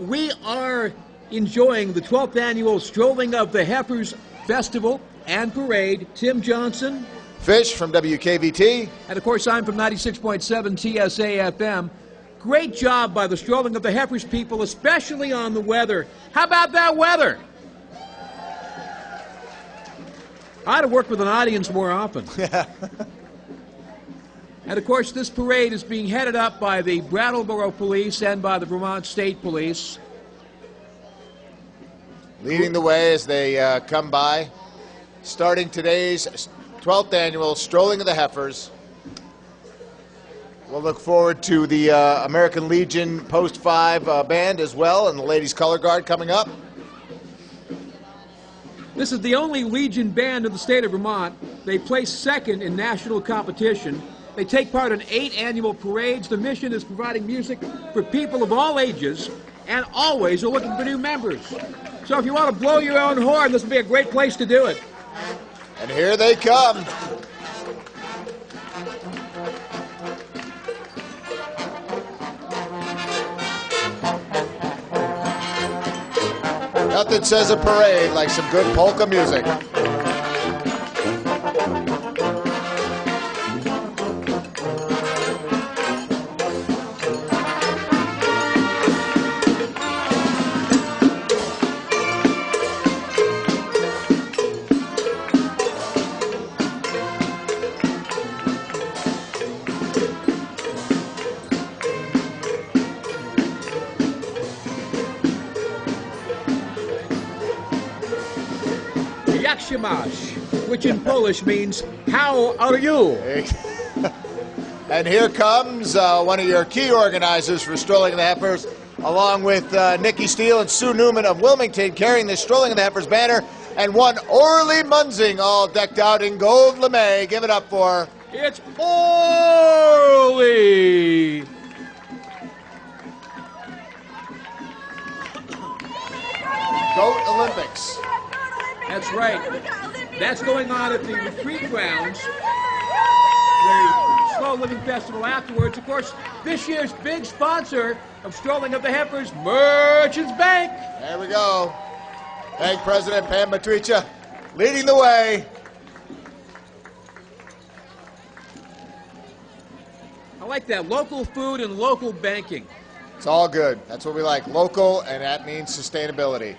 we are enjoying the 12th annual Strolling of the Heifers Festival and Parade. Tim Johnson. Fish from WKVT. And of course, I'm from 96.7 TSA FM. Great job by the Strolling of the Heifers people, especially on the weather. How about that weather? I ought to work with an audience more often. And of course, this parade is being headed up by the Brattleboro Police and by the Vermont State Police. Leading the way as they come by. Starting today's 12th annual Strolling of the Heifers. We'll look forward to the American Legion Post 5 band as well, and the Ladies Color Guard coming up. This is the only Legion band in the state of Vermont. They placed second in national competition. They take part in 8 annual parades. The mission is providing music for people of all ages, and always are looking for new members. So if you want to blow your own horn, this would be a great place to do it. And here they come. Nothing says a parade like some good polka music. Which in Polish means, how are you? And here comes one of your key organizers for Strolling of the Heifers, along with Nikki Steele and Sue Newman of Wilmington, carrying the Strolling of the Heifers banner, and one Orly Munzing, all decked out in gold lame. Give it up for... It's Orly! Goat Olympics. That's right. That's going on at the retreat grounds. The Slow Living Festival afterwards. Of course, this year's big sponsor of Strolling of the Heifers, Merchants Bank. There we go. Bank President Pam Matricia leading the way. I like that. Local food and local banking. It's all good. That's what we like. Local, and that means sustainability.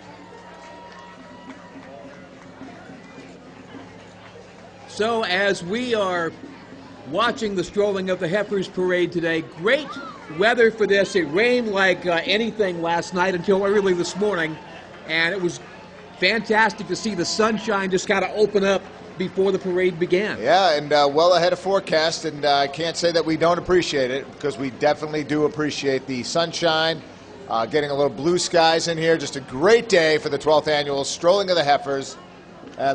So as we are watching the Strolling of the Heifers parade today, great weather for this. It rained like anything last night until early this morning, and it was fantastic to see the sunshine just kind of open up before the parade began. Yeah, and well ahead of forecast, and I can't say that we don't appreciate it, because we definitely do appreciate the sunshine, getting a little blue skies in here. Just a great day for the 12th annual Strolling of the Heifers.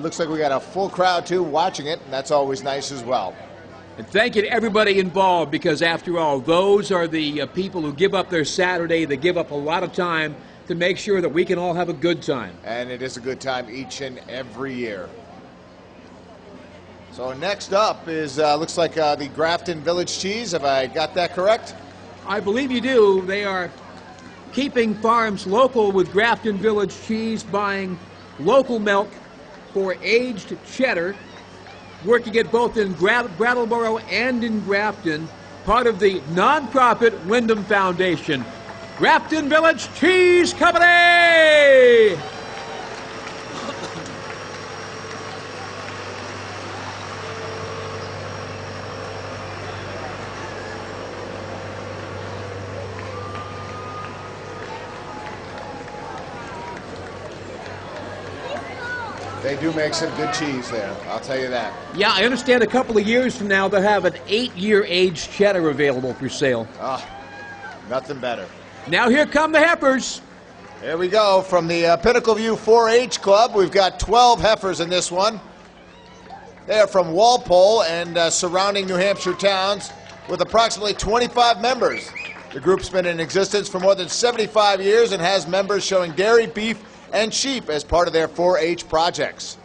Looks like we got a full crowd, too, watching it, and that's always nice as well. And thank you to everybody involved, because after all, those are the people who give up their Saturday. They give up a lot of time to make sure that we can all have a good time. And it is a good time each and every year. So next up is, looks like the Grafton Village Cheese. Have I got that correct? I believe you do. They are keeping farms local with Grafton Village Cheese, buying local milk for aged cheddar, working it both in Brattleboro and in Grafton, part of the nonprofit Windham Foundation. Grafton Village Cheese Company! They do make some good cheese there, I'll tell you that. Yeah, I understand a couple of years from now they'll have an 8-year aged cheddar available for sale. Ah, nothing better. Now here come the Heifers. Here we go. From the Pinnacle View 4-H Club, we've got 12 heifers in this one. They are from Walpole and surrounding New Hampshire towns with approximately 25 members. The group's been in existence for more than 75 years and has members showing dairy, beef, and sheep as part of their 4-H projects.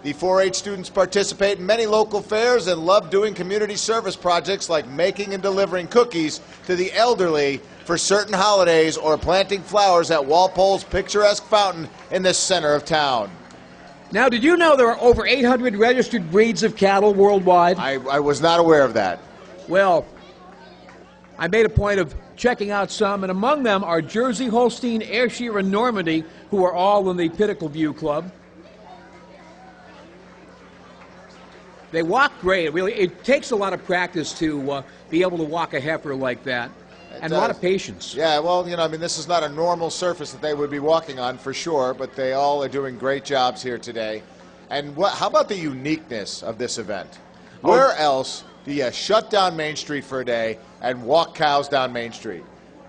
The 4-H students participate in many local fairs and love doing community service projects like making and delivering cookies to the elderly for certain holidays or planting flowers at Walpole's picturesque fountain in the center of town. Now, did you know there are over 800 registered breeds of cattle worldwide? I was not aware of that. Well, I made a point of checking out some, and among them are Jersey, Holstein, Ayrshire, and Normandy, who are all in the Pinnacle View Club. They walk great. Really, it takes a lot of practice to be able to walk a heifer like that, and a lot of patience. Yeah, well, you know, I mean, this is not a normal surface that they would be walking on for sure, but they all are doing great jobs here today. And how about the uniqueness of this event? Where else do you shut down Main Street for a day and walk cows down Main Street?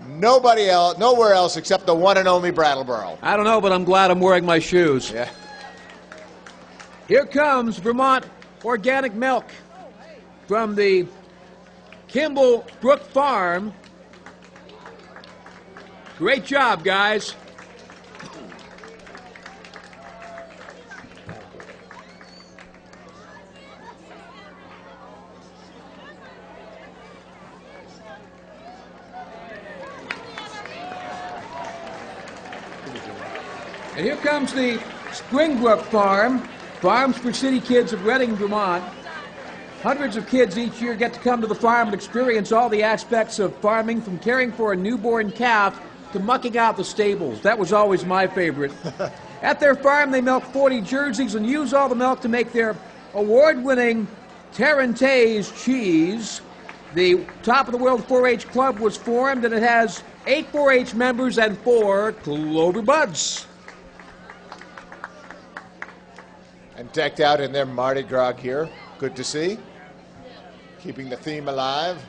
Nobody else, nowhere else except the one and only Brattleboro. I don't know, but I'm glad I'm wearing my shoes. Yeah. Here comes Vermont Organic Milk from the Kimball Brook Farm. Great job, guys. And here comes the Springbrook Farm, Farms for City Kids of Reading, Vermont. Hundreds of kids each year get to come to the farm and experience all the aspects of farming, from caring for a newborn calf to mucking out the stables. That was always my favorite. At their farm, they milk 40 jerseys and use all the milk to make their award-winning Tarentaise cheese. The Top of the World 4-H Club was formed, and it has 8 4-H members and 4 Clover Buds. And decked out in their Mardi Gras gear. Good to see. Keeping the theme alive.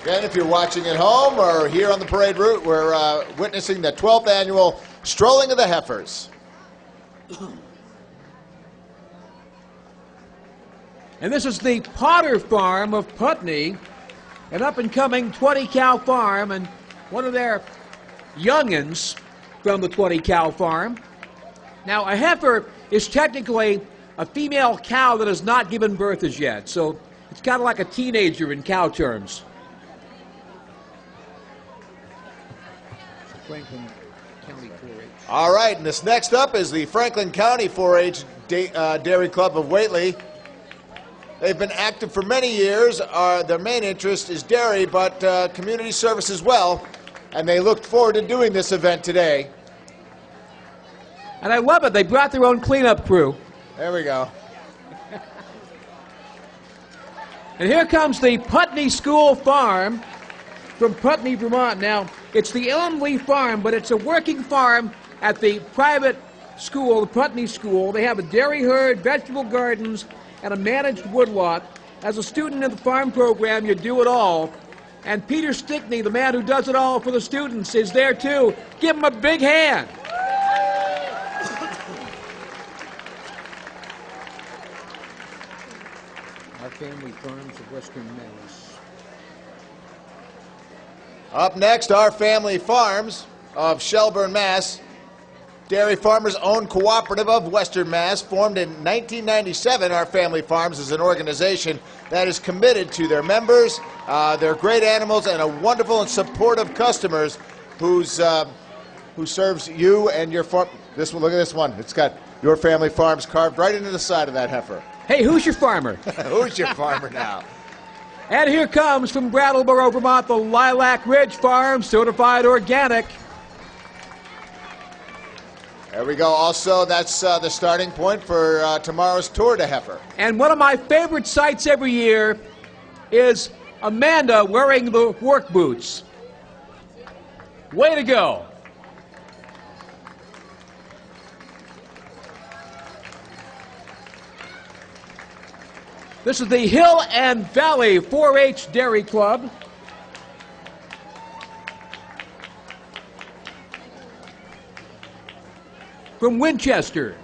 Again, if you're watching at home or here on the parade route, we're witnessing the 12th annual Strolling of the Heifers. And this is the Potter Farm of Putney, an up-and-coming 20-cow farm, and one of their youngins from the 20-cow farm. Now, a heifer is technically a female cow that has not given birth as yet, so it's kind of like a teenager in cow terms. Franklin County 4-H. All right, and this next up is the Franklin County 4-H Dairy Club of Whately. They've been active for many years. Their main interest is dairy, but community service as well. And they look forward to doing this event today. And I love it. They brought their own cleanup crew. There we go. And here comes the Putney School Farm from Putney, Vermont. Now, it's the Elmley Farm, but it's a working farm at the private school, the Putney School. They have a dairy herd, vegetable gardens, and a managed woodlot. As a student in the farm program, you do it all. And Peter Stickney, the man who does it all for the students, is there too. Give him a big hand. Our family farms of Western Mass. Up next, our family farms of Shelburne, Mass. Dairy Farmers Owned Cooperative of Western Mass, formed in 1997. Our Family Farms is an organization that is committed to their members, their great animals, and a wonderful and supportive customers who serves you and your farm. This one, look at this one. It's got Your Family Farms carved right into the side of that heifer. Hey, who's your farmer? Who's your farmer now? And here comes from Brattleboro, Vermont, the Lilac Ridge Farm, certified organic. There we go. Also, that's the starting point for tomorrow's Tour de Heifer. And one of my favorite sights every year is Amanda wearing the work boots. Way to go. This is the Hill and Valley 4-H Dairy Club. From Winchester.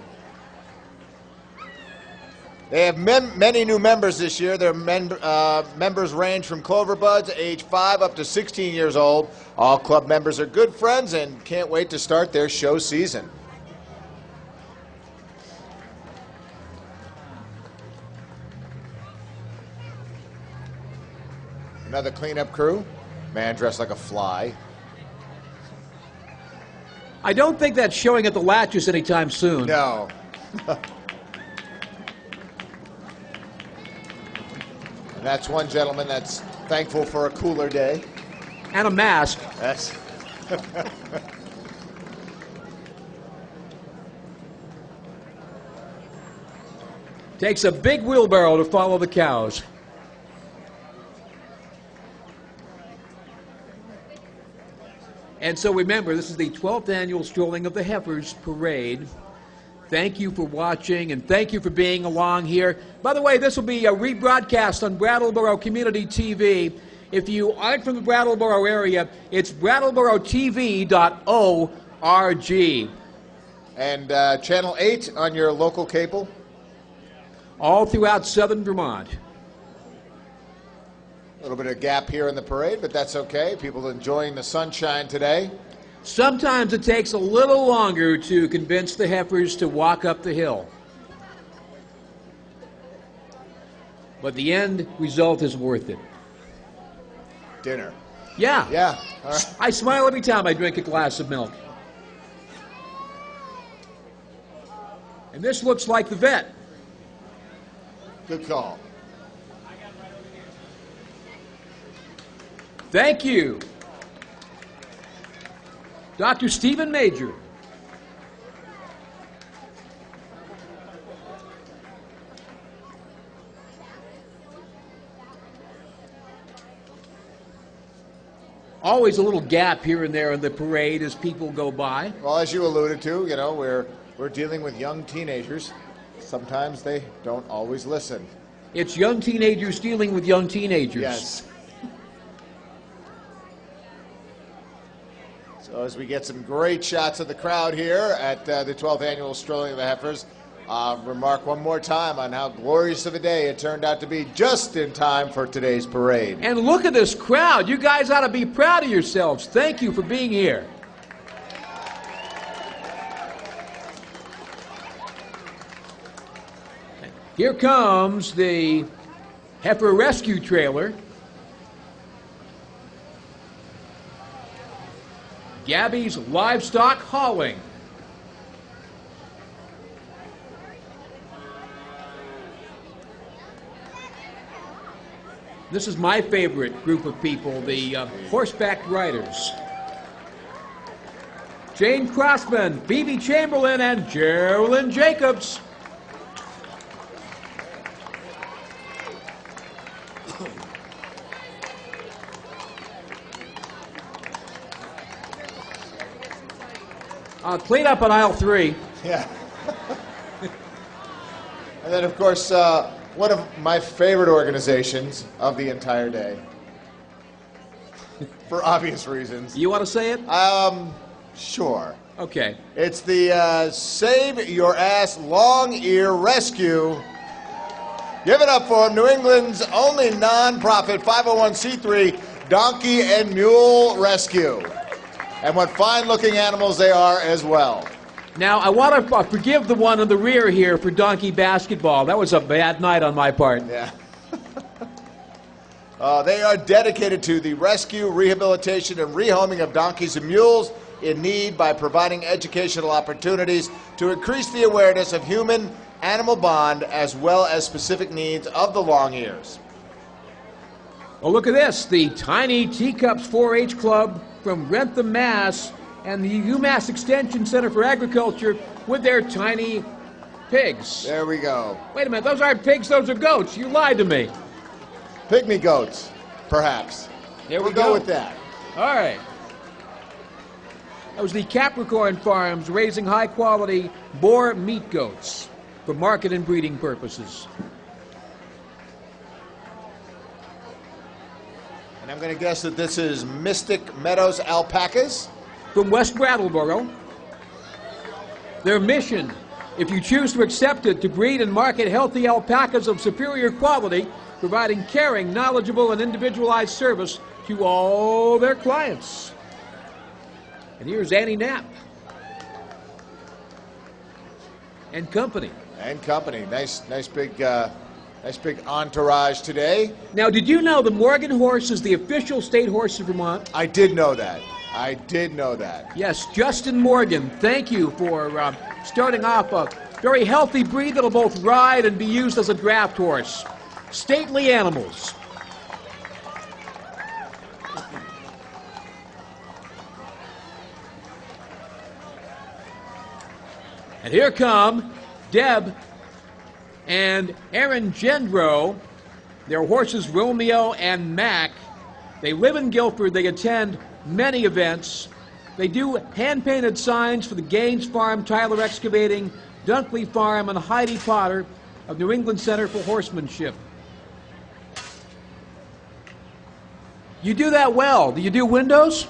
They have many new members this year. Their members range from clover buds, age 5 up to 16 years old. All club members are good friends and can't wait to start their show season. Another cleanup crew. Man dressed like a fly. I don't think that's showing at the latches anytime soon. No. And that's one gentleman that's thankful for a cooler day. And a mask. Yes. Takes a big wheelbarrow to follow the cows. And so remember, this is the 12th annual Strolling of the Heifers Parade. Thank you for watching, and thank you for being along here. By the way, this will be a rebroadcast on Brattleboro Community TV. If you aren't from the Brattleboro area, it's brattleboro.tv.org. And Channel 8 on your local cable? All throughout southern Vermont. A little bit of gap here in the parade, but that's okay. People enjoying the sunshine today. Sometimes it takes a little longer to convince the heifers to walk up the hill. But the end result is worth it. Dinner. Yeah. Yeah. All right. I smile every time I drink a glass of milk. And this looks like the vet. Good call. Thank you, Dr. Stephen Major. Always a little gap here and there in the parade as people go by. Well, as you alluded to, you know, we're dealing with young teenagers. Sometimes they don't always listen. It's young teenagers dealing with young teenagers. Yes. So as we get some great shots of the crowd here at the 12th annual Strolling of the Heifers, remark one more time on how glorious of a day it turned out to be, just in time for today's parade. And look at this crowd. You guys ought to be proud of yourselves. Thank you for being here. Here comes the heifer rescue trailer. Gabby's Livestock Hauling. This is my favorite group of people, the horseback riders. Jane Crossman, Phoebe Chamberlain, and Geraldine Jacobs. Clean up on aisle 3. Yeah. And then, of course, one of my favorite organizations of the entire day, for obvious reasons. You want to say it? Sure. Okay. It's the Save Your Ass Long Ear Rescue. Give it up for New England's only non-profit 501c3 donkey and mule rescue. And what fine-looking animals they are as well. Now, I want to forgive the one in the rear here for donkey basketball. That was a bad night on my part. Yeah. They are dedicated to the rescue, rehabilitation, and rehoming of donkeys and mules in need by providing educational opportunities to increase the awareness of human-animal bond as well as specific needs of the long ears. Well, look at this. The Tiny Teacups 4-H Club from Wrentham, Mass, and the UMass Extension Center for Agriculture with their tiny pigs. There we go. Wait a minute, those aren't pigs, those are goats. You lied to me. Pygmy goats, perhaps. There we We'll go. go with that. All right. That was the Capricorn Farms raising high-quality boar meat goats for market and breeding purposes. And I'm going to guess that this is Mystic Meadows Alpacas. From West Brattleboro. Their mission if you choose to accept it, to breed and market healthy alpacas of superior quality, providing caring, knowledgeable, and individualized service to all their clients. And here's Annie Knapp and company. And company. Nice big entourage today. Now, did you know the Morgan horse is the official state horse of Vermont? I did know that. I did know that. Yes, Justin Morgan, thank you for starting off a very healthy breed that'll both ride and be used as a draft horse. Stately animals. And here come Deb and Aaron Gendro, their horses Romeo and Mac. They live in Guilford. They attend many events. They do hand-painted signs for the Gaines Farm, Tyler Excavating, Dunkley Farm, and Heidi Potter of New England Center for Horsemanship. You do that well. Do you do windows?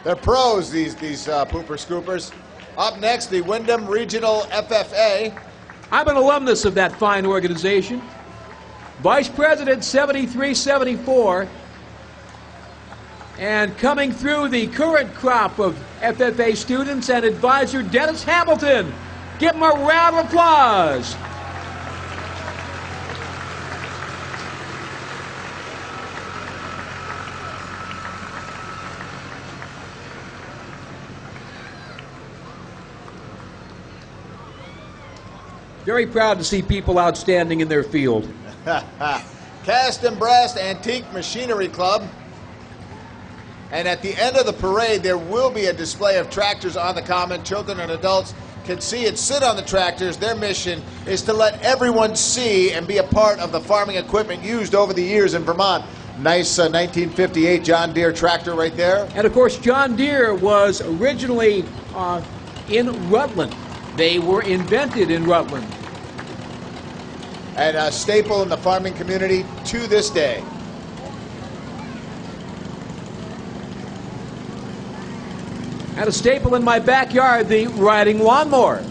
They're pros, these pooper scoopers. Up next, the Windham Regional FFA. I'm an alumnus of that fine organization. Vice President 73-74. And coming through the current crop of FFA students and advisor Dennis Hamilton. Give him a round of applause. Very proud to see people outstanding in their field. Cast and Brass Antique Machinery Club. And at the end of the parade, there will be a display of tractors on the common. Children and adults can see and sit on the tractors. Their mission is to let everyone see and be a part of the farming equipment used over the years in Vermont. Nice 1958 John Deere tractor right there. And of course, John Deere was originally in Rutland. They were invented in Rutland. And a staple in the farming community to this day. And a staple in my backyard, the riding lawnmower.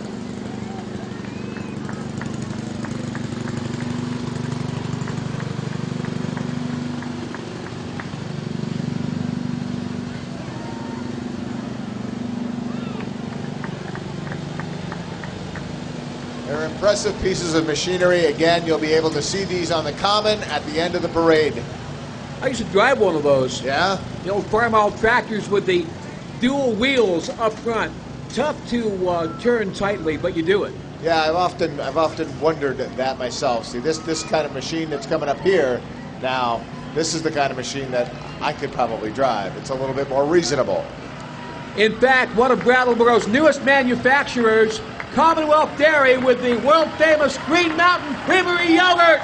They're impressive pieces of machinery. Again, you'll be able to see these on the common at the end of the parade. I used to drive one of those. Yeah? The old farm-out tractors with the dual wheels up front. Tough to turn tightly, but you do it. Yeah, I've often wondered that myself. See, this kind of machine that's coming up here now, this is the kind of machine that I could probably drive. It's a little bit more reasonable. In fact, one of Brattleboro's newest manufacturers, Commonwealth Dairy, with the world-famous Green Mountain Creamery yogurt.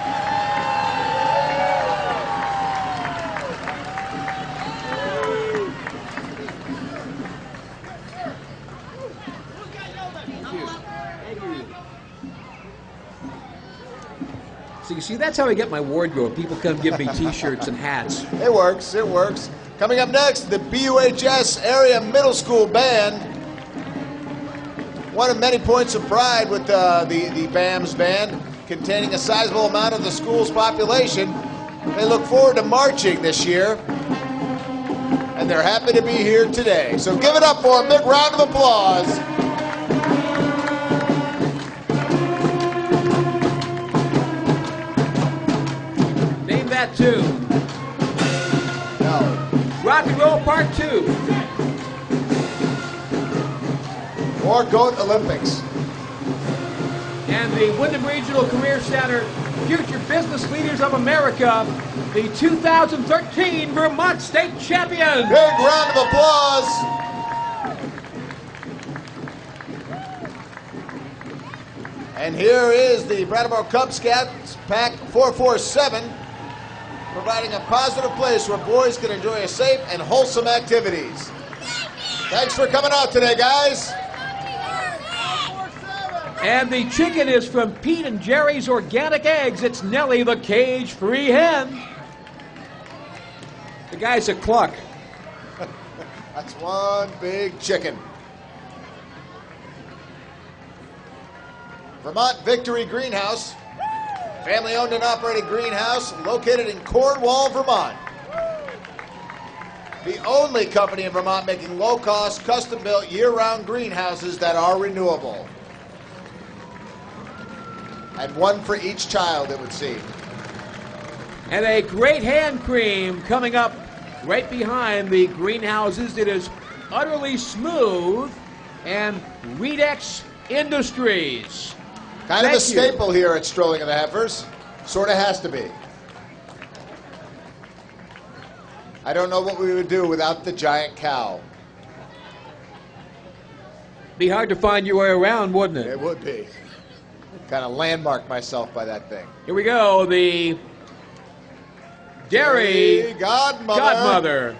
So you see, that's how I get my wardrobe. People come give me T-shirts and hats. It works, it works. Coming up next, the BUHS Area Middle School Band. One of many points of pride with the BAMS Band, containing a sizable amount of the school's population. They look forward to marching this year, and they're happy to be here today. So give it up for a big round of applause. That too. No. Rock and Roll Part 2. Or Goat Olympics. And the Windham Regional Career Center Future Business Leaders of America, the 2013 Vermont State Champions. Big round of applause. And here is the Brattleboro Cub Scouts Pack 447. Providing a positive place where boys can enjoy a safe and wholesome activities. Thanks for coming out today, guys. And the chicken is from Pete and Jerry's Organic Eggs. It's Nellie the cage-free hen. The guy's a cluck. That's one big chicken. Vermont Victory Greenhouse, family-owned and operated greenhouse located in Cornwall, Vermont. The only company in Vermont making low-cost, custom-built, year-round greenhouses that are renewable. And one for each child, it would seem. And a great hand cream coming up right behind the greenhouses. It is utterly smooth, and Redex Industries. Kind of a staple here at Strolling of the Heifers. Sort of has to be. I don't know what we would do without the giant cow. Be hard to find your way around, wouldn't it? It would be. Kind of landmark myself by that thing. Here we go, the Dairy Godmother.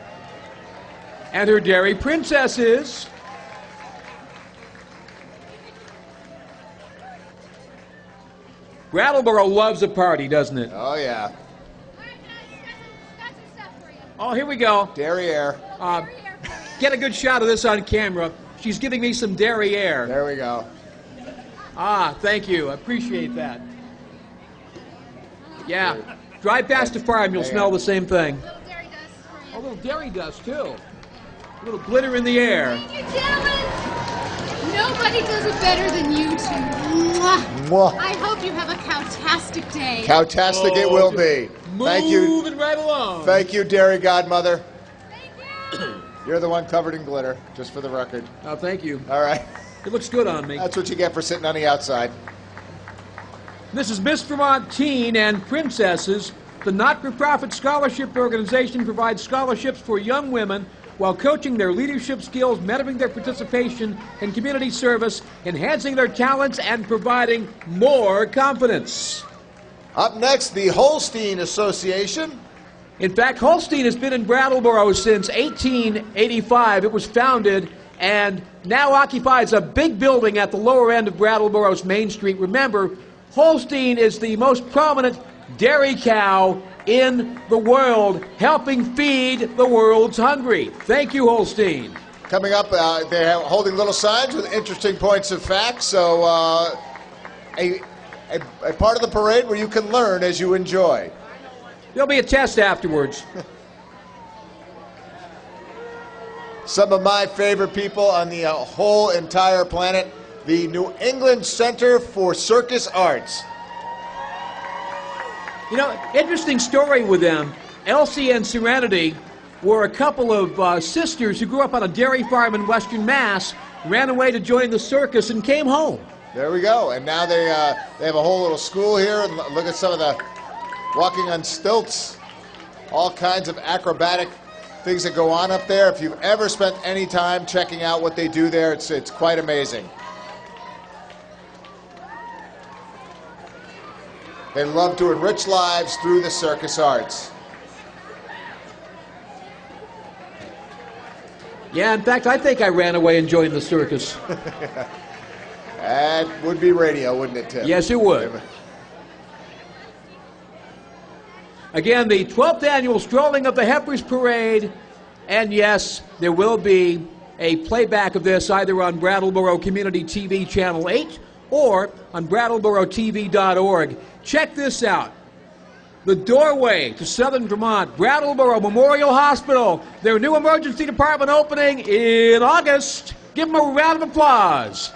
And her dairy princesses. Brattleboro loves a party, doesn't it? Oh, yeah. Oh, here we go. Derriere. Get a good shot of this on camera. She's giving me some derriere. There we go. Ah, thank you. I appreciate that. Yeah. Drive past a farm, you'll smell the same thing. Little dairy dust for you. A little dairy dust, too. A little glitter in the air. Thank you, gentlemen. Nobody does it better than you two. Mwah. Mwah. I hope you have a cowtastic day. Cowtastic it will be. Thank you. Moving right along. Thank you, Dairy Godmother. Thank you. You're the one covered in glitter, just for the record. Oh, thank you. All right. It looks good on me. That's what you get for sitting on the outside. This is Miss Vermont Teen and Princesses. The not-for-profit scholarship organization provides scholarships for young women while coaching their leadership skills, mentoring their participation in community service, enhancing their talents, and providing more confidence. Up next, the Holstein Association. In fact, Holstein has been in Brattleboro since 1885. It was founded and now occupies a big building at the lower end of Brattleboro's Main Street. Remember, Holstein is the most prominent dairy cow in the world, helping feed the world's hungry. Thank you, Holstein. Coming up, they're holding little signs with interesting points of fact. So a part of the parade where you can learn as you enjoy. There'll be a test afterwards. Some of my favorite people on the whole entire planet, the New England Center for Circus Arts. You know, interesting story with them. Elsie and Serenity were a couple of sisters who grew up on a dairy farm in Western Mass, ran away to join the circus, and came home. There we go. And now they have a whole little school here. And look at some of the walking on stilts, all kinds of acrobatic things that go on up there. If you've ever spent any time checking out what they do there, it's quite amazing. They love to enrich lives through the circus arts. Yeah, in fact, I think I ran away and joined the circus. That would be radio, wouldn't it, Tim? Yes, it would. Again, the 12th annual Strolling of the Heifers Parade, and yes, there will be a playback of this either on Brattleboro Community TV Channel 8 or on BrattleboroTV.org. Check this out. The doorway to Southern Vermont, Brattleboro Memorial Hospital, their new emergency department opening in August. Give them a round of applause.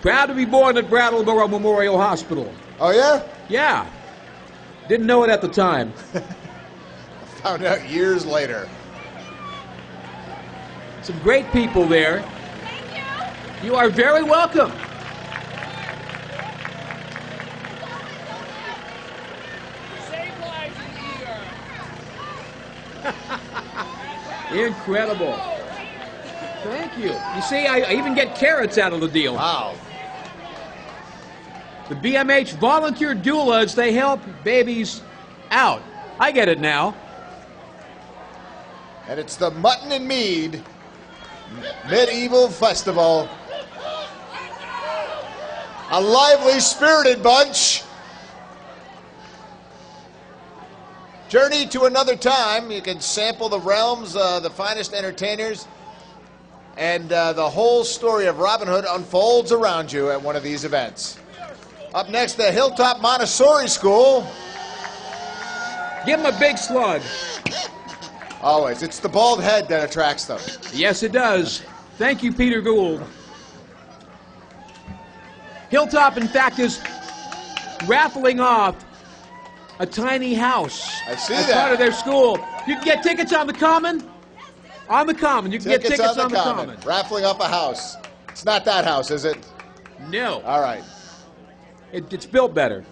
Proud to be born at Brattleboro Memorial Hospital. Oh, yeah? Yeah. Didn't know it at the time. Found out years later. Some great people there. Thank you. You are very welcome. Save lives in here. Incredible. Thank you. You see, I even get carrots out of the deal. Wow. The BMH volunteer doulas, they help babies out. I get it now. And it's the Mutton and Mead Medieval Festival. A lively, spirited bunch. Journey to another time. You can sample the realms, the finest entertainers, and the whole story of Robin Hood unfolds around you at one of these events. Up next, the Hilltop Montessori School. Give them a big slug. Always. It's the bald head that attracts them. Yes, it does. Thank you, Peter Gould. Hilltop, in fact, is raffling off a tiny house. I see as that. part of their school. You can get tickets on the Common. On the Common. You can get tickets on the Common. Raffling up a house. It's not that house, is it? No. All right. It's built better.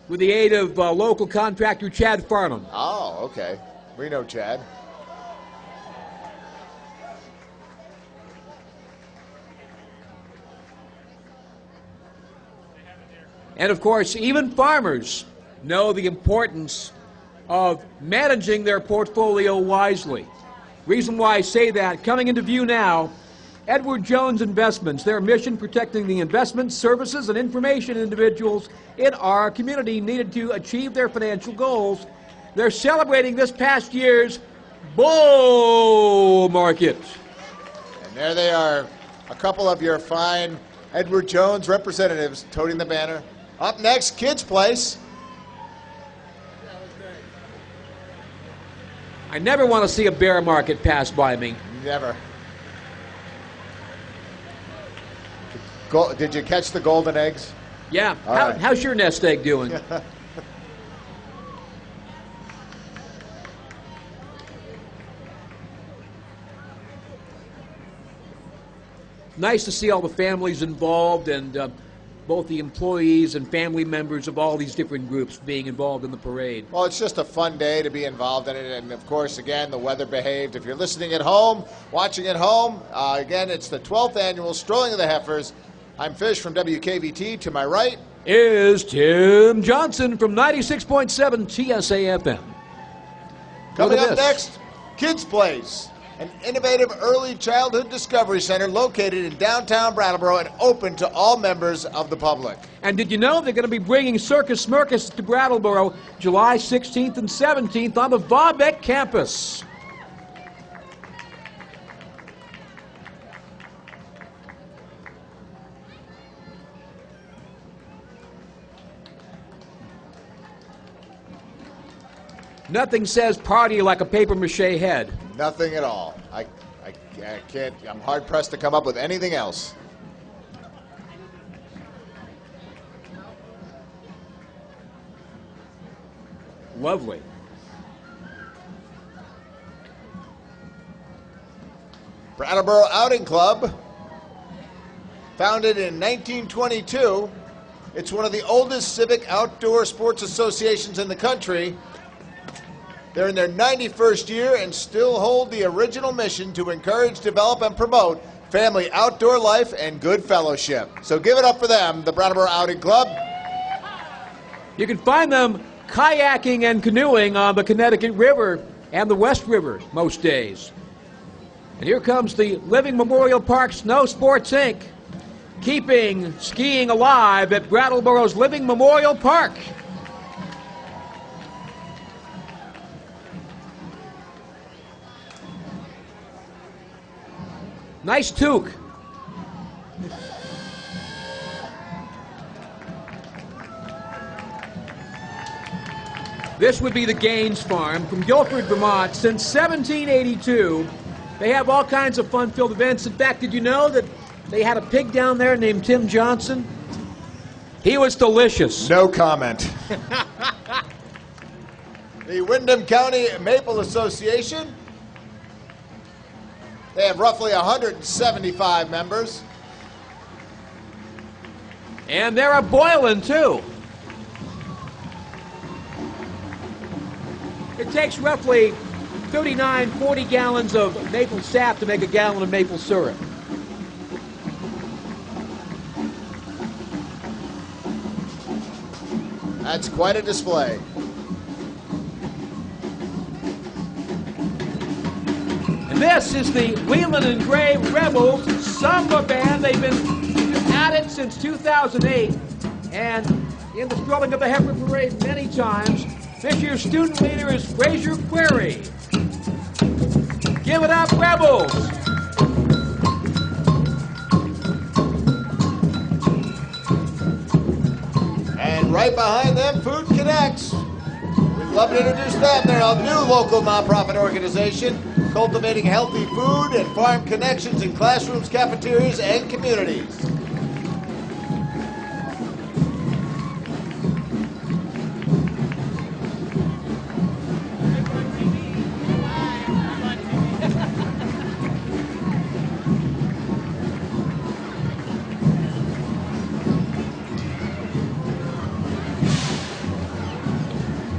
With the aid of local contractor Chad Farnham. Oh, okay. We know Chad. And of course, even farmers know the importance of managing their portfolio wisely. Reason why I say that, coming into view now, Edward Jones Investments, their mission protecting the investments, services, and information individuals in our community needed to achieve their financial goals. They're celebrating this past year's bull market. And there they are, a couple of your fine Edward Jones representatives toting the banner. Up next, Kids Place. I never want to see a bear market pass by me. Never. Did you catch the golden eggs? Yeah. Right. How's your nest egg doing? Nice to see all the families involved and both the employees and family members of all these different groups being involved in the parade. Well, it's just a fun day to be involved in it. And, of course, again, the weather behaved. If you're listening at home, watching at home, again, it's the 12th annual Strolling of the Heifers. I'm Fish from WKVT. To my right is Tim Johnson from 96.7 TSA FM. Coming up next, Kids Place, an innovative early childhood discovery center located in downtown Brattleboro and open to all members of the public. And did you know they're going to be bringing Circus Smirkus to Brattleboro July 16th and 17th on the Vaubec campus? Nothing says party like a papier-mâché head. Nothing at all. I can't, I'm hard-pressed to come up with anything else. Lovely. Brattleboro Outing Club, founded in 1922. It's one of the oldest civic outdoor sports associations in the country. They're in their 91st year and still hold the original mission to encourage, develop, and promote family outdoor life and good fellowship. So give it up for them, the Brattleboro Outing Club. You can find them kayaking and canoeing on the Connecticut River and the West River most days. And here comes the Living Memorial Park Snow Sports Inc., keeping skiing alive at Brattleboro's Living Memorial Park. Nice toque. This would be the Gaines Farm from Guilford, Vermont. Since 1782, they have all kinds of fun-filled events. In fact, did you know that they had a pig down there named Tim Johnson? He was delicious. No comment. The Windham County Maple Association. They have roughly 175 members. And they're a boiling, too. It takes roughly 40 gallons of maple sap to make a gallon of maple syrup. That's quite a display. And this is the Leland and Gray Rebels Samba Band. They've been at it since 2008 and in the Strolling of the Heifer Parade many times. This year's student leader is Fraser Query. Give it up, Rebels! And right behind them, Food Connects. We'd love to introduce them. They're a new local nonprofit organization cultivating healthy food and farm connections in classrooms, cafeterias, and communities.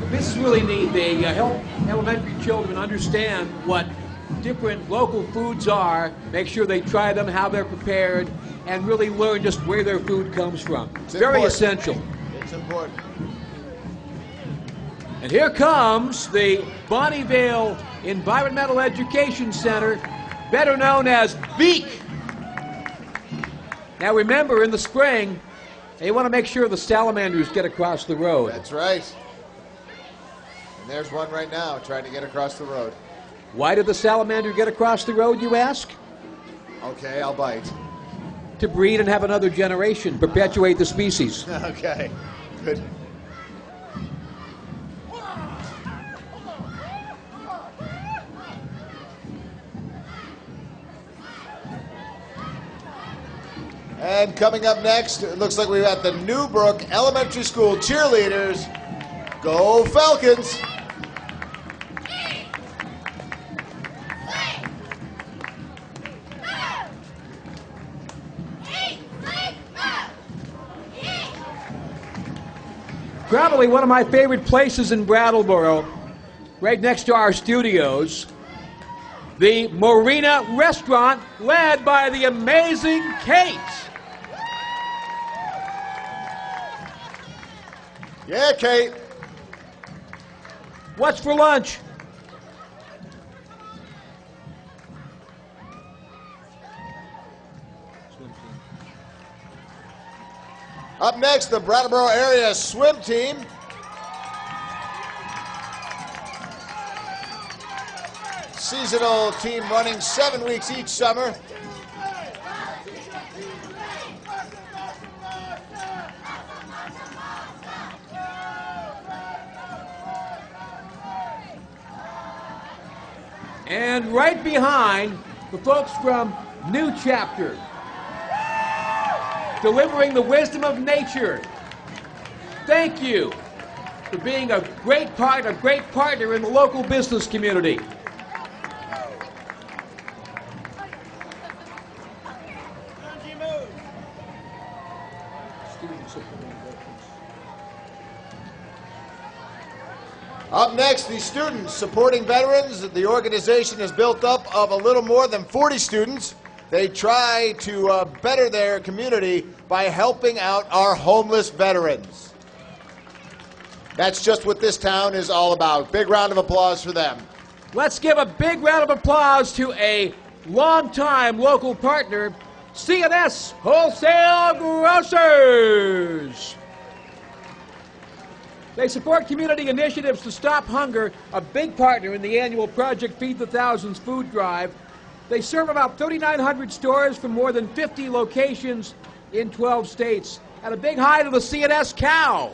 This is really neat. They help elementary children understand what different local foods are, make sure they try them, how they're prepared, and really learn just where their food comes from. It's very important. essential. It's important. And here comes the Bonnievale Environmental Education Center, better known as BEAK. Now remember, in the spring, they want to make sure the salamanders get across the road. That's right. And there's one right now trying to get across the road. Why did the salamander get across the road, you ask? Okay, I'll bite. To breed and have another generation, perpetuate the species. Okay, good. And coming up next, it looks like we've got the Newbrook Elementary School cheerleaders. Go Falcons! Probably one of my favorite places in Brattleboro, right next to our studios, the Marina Restaurant, led by the amazing Kate. Yeah, Kate. What's for lunch? Up next, the Brattleboro area swim team. Seasonal team running 7 weeks each summer. And right behind, the folks from New Chapter, delivering the wisdom of nature. Thank you for being a great partner in the local business community. Up next, the students supporting veterans. The organization is built up of a little more than 40 students. They try to better their community by helping out our homeless veterans. That's just what this town is all about. Big round of applause for them. Let's give a big round of applause to a longtime local partner, C&S Wholesale Grocers. They support community initiatives to stop hunger, a big partner in the annual Project Feed the Thousands food drive. They serve about 3,900 stores from more than 50 locations in 12 states. And a big hi to the C&S cow.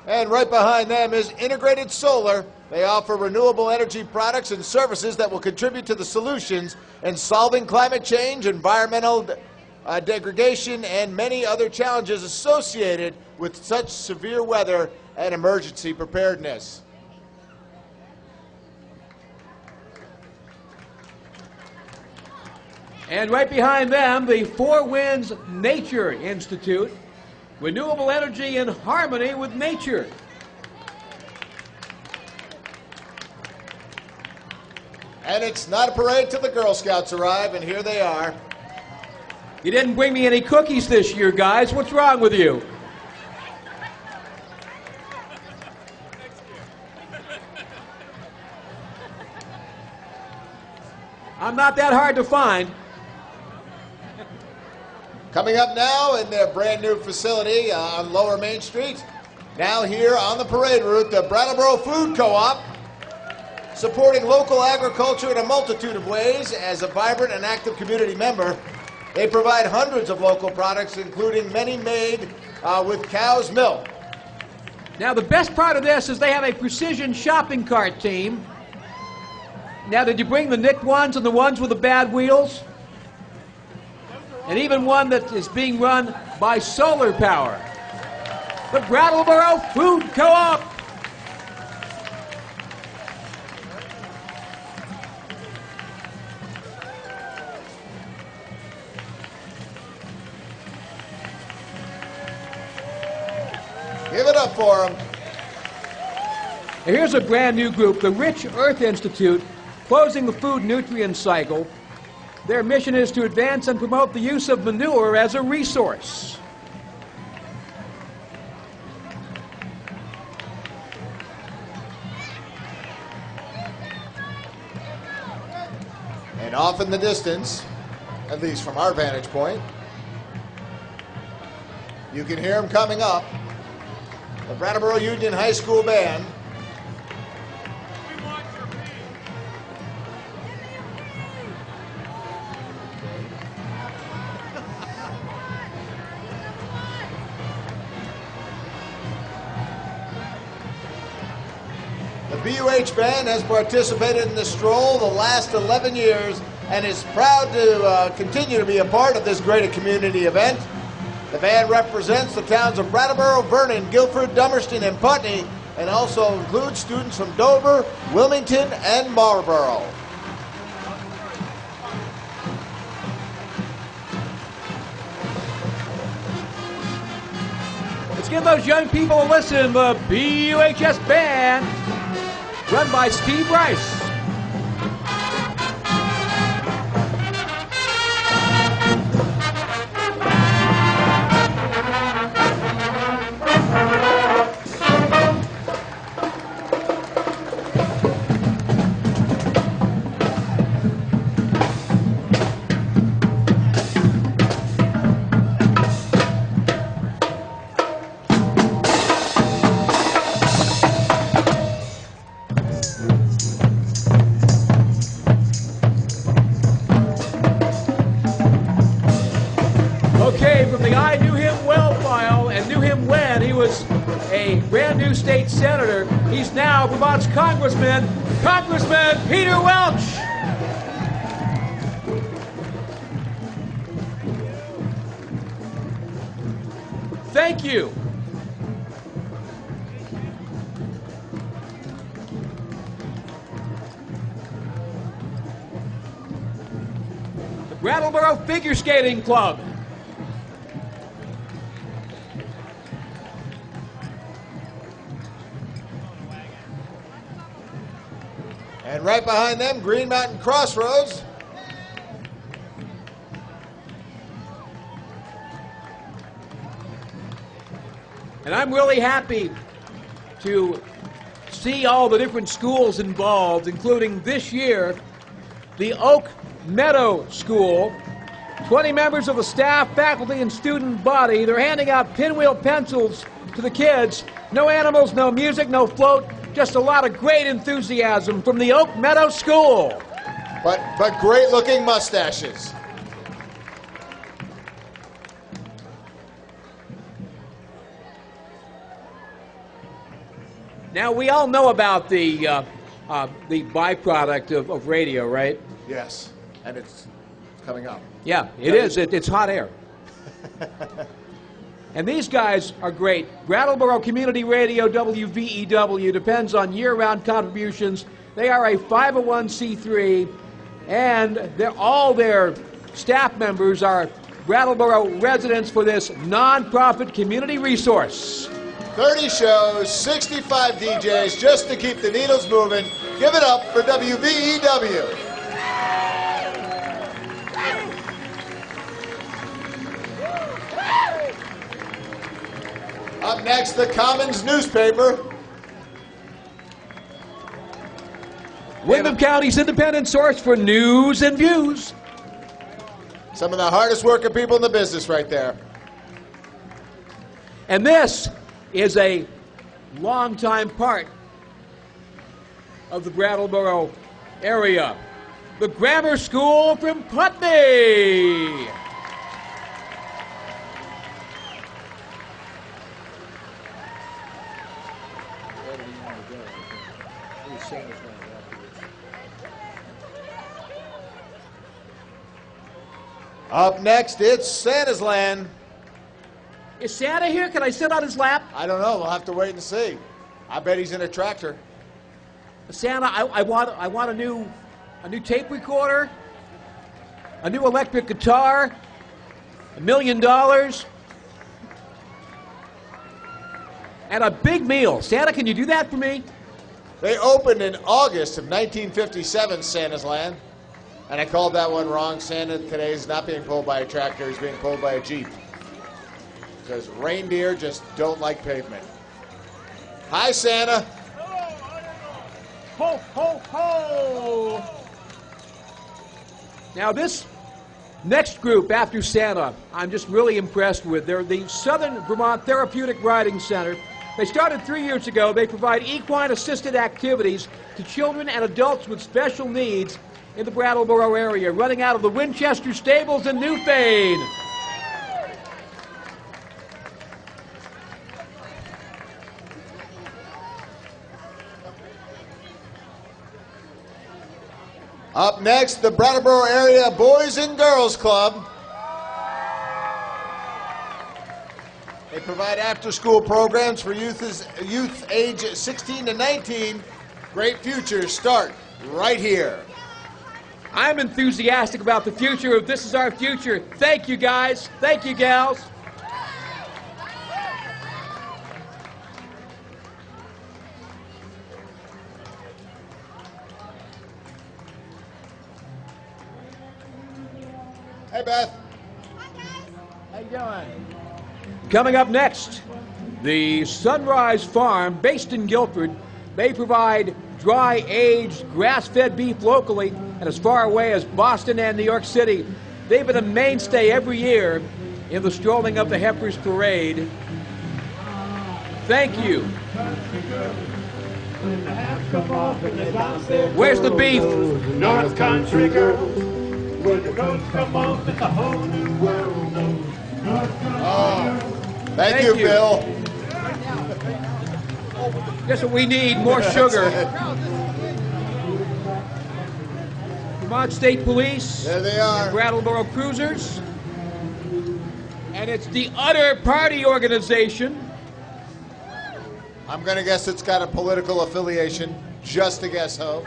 And right behind them is Integrated Solar. They offer renewable energy products and services that will contribute to the solutions in solving climate change, environmental degradation, and many other challenges associated with such severe weather and emergency preparedness. And right behind them, the Four Winds Nature Institute, renewable energy in harmony with nature. And it's not a parade till the Girl Scouts arrive, and here they are. You didn't bring me any cookies this year, guys. What's wrong with you? I'm not that hard to find. Coming up now in their brand new facility on Lower Main Street. Now here on the parade route, the Brattleboro Food Co-op, supporting local agriculture in a multitude of ways. As a vibrant and active community member, they provide hundreds of local products, including many made with cow's milk. Now, the best part of this is they have a precision shopping cart team. Now, did you bring the nicked ones and the ones with the bad wheels? And even one that is being run by solar power. The Brattleboro Food Co-op. Give it up for them. Here's a brand new group, the Rich Earth Institute, closing the food nutrient cycle. Their mission is to advance and promote the use of manure as a resource. And off in the distance, at least from our vantage point, you can hear them coming up. The Brattleboro Union High School Band. The BUH Band has participated in the stroll the last 11 years and is proud to continue to be a part of this great community event. The band represents the towns of Brattleboro, Vernon, Guilford, Dummerston, and Putney, and also includes students from Dover, Wilmington, and Marlborough. Let's give those young people a listen. The BUHS Band, run by Steve Rice. State Senator. He's now Vermont's Congressman, Congressman Peter Welch. Thank you. The Brattleboro Figure Skating Club. And right behind them, Green Mountain Crossroads. And I'm really happy to see all the different schools involved, including this year, the Oak Meadow School. 20 members of the staff, faculty, and student body. They're handing out pinwheel pencils to the kids. No animals, no music, no float. Just a lot of great enthusiasm from the Oak Meadow School. But great looking mustaches. Now, we all know about the byproduct of radio, right? Yes, and it's coming up. Yeah, it is. It's hot air. And these guys are great. Brattleboro Community Radio, WVEW, depends on year-round contributions. They are a 501c3, and all their staff members are Brattleboro residents for this nonprofit community resource. 30 shows, 65 DJs, just to keep the needles moving. Give it up for WVEW. Up next, the Commons newspaper. Windham County's independent source for news and views. Some of the hardest working people in the business right there. And this is a longtime part of the Brattleboro area. The Grammar School from Putney. Up next, it's Santa's Land. Is Santa here? Can I sit on his lap? I don't know. We'll have to wait and see. I bet he's in a tractor. Santa, I want a new tape recorder, a new electric guitar, $1 million, and a big meal. Santa, can you do that for me? They opened in August of 1957, Santa's Land. And I called that one wrong. Santa today is not being pulled by a tractor. He's being pulled by a Jeep. Because reindeer just don't like pavement. Hi, Santa. Ho, ho, ho! Now this next group after Santa, I'm just really impressed with. They're the Southern Vermont Therapeutic Riding Center. They started 3 years ago. They provide equine-assisted activities to children and adults with special needs in the Brattleboro area, running out of the Winchester stables in Newfane. Up next, the Brattleboro Area Boys and Girls Club. They provide after-school programs for youth age 16 to 19. Great futures start right here. I'm enthusiastic about the future of This Is Our Future. Thank you, guys. Thank you, gals. Hey, Beth. How you doing? Coming up next, the Sunrise Farm, based in Guilford. They provide dry-aged, grass-fed beef locally and as far away as Boston and New York City. They've been a mainstay every year in the Strolling of the Heifers parade. Thank you. Where's the beef? North Country girls, when the roads come off and the whole new world knows. Thank you, Bill. Guess what we need? More sugar. Vermont State Police. There they are. And Brattleboro Cruisers. And it's the Utter Party Organization. I'm going to guess it's got a political affiliation. Just a guess, Ho.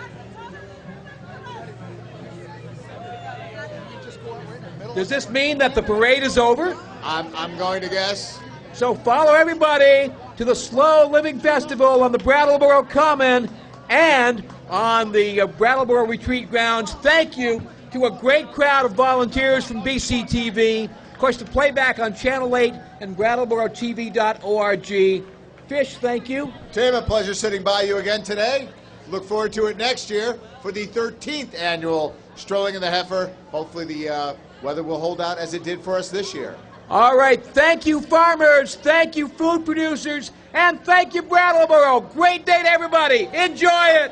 Does this mean that the parade is over? I'm going to guess. So follow everybody to the Slow Living Festival on the Brattleboro Common and on the Brattleboro Retreat Grounds. Thank you to a great crowd of volunteers from BCTV. Of course, the playback on Channel 8 and BrattleboroTV.org. Fish, thank you. Tim, a pleasure sitting by you again today. Look forward to it next year for the 13th annual Strolling in the Heifer. Hopefully the weather will hold out as it did for us this year. All right, thank you, farmers. Thank you, food producers. And thank you, Brattleboro. Great day to everybody. Enjoy it.